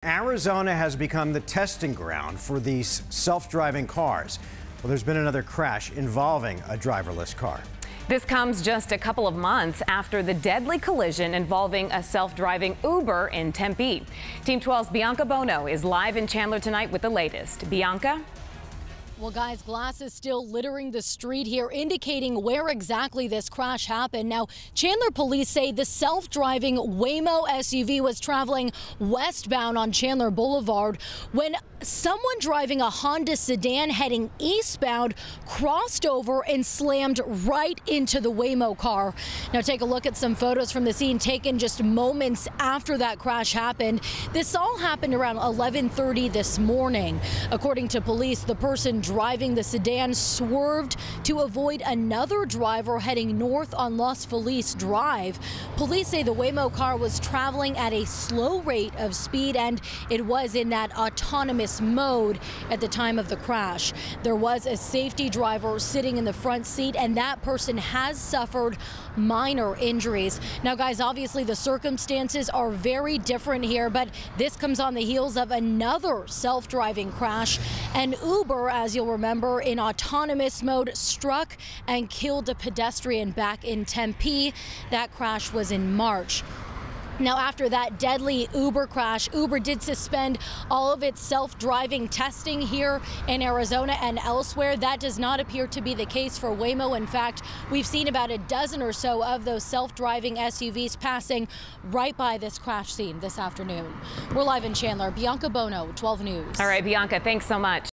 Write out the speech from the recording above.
Arizona has become the testing ground for these self-driving cars. Well, there's been another crash involving a driverless car. This comes just a couple of months after the deadly collision involving a self-driving Uber in Tempe. Team 12's Bianca Bono is live in Chandler tonight with the latest. Bianca? Well, guys, glass is still littering the street here, indicating where exactly this crash happened. Now, Chandler police say the self-driving Waymo SUV was traveling westbound on Chandler Boulevard when someone driving a Honda sedan heading eastbound crossed over and slammed right into the Waymo car. Now, take a look at some photos from the scene taken just moments after that crash happened. This all happened around 11:30 this morning. According to police, the person driving the sedan swerved to avoid another driver heading north on Los Feliz Drive. Police say the Waymo car was traveling at a slow rate of speed and it was in that autonomous mode at the time of the crash. There was a safety driver sitting in the front seat and that person has suffered minor injuries. Now, guys, obviously the circumstances are very different here, but this comes on the heels of another self-driving crash. An Uber, as you'll remember, in autonomous mode struck and killed a pedestrian back in Tempe. That crash was in March. Now, after that deadly Uber crash, Uber did suspend all of its self-driving testing here in Arizona and elsewhere. That does not appear to be the case for Waymo. In fact, we've seen about a dozen or so of those self-driving SUVs passing right by this crash scene this afternoon. We're live in Chandler. Bianca Bono, 12 News. All right, Bianca, thanks so much.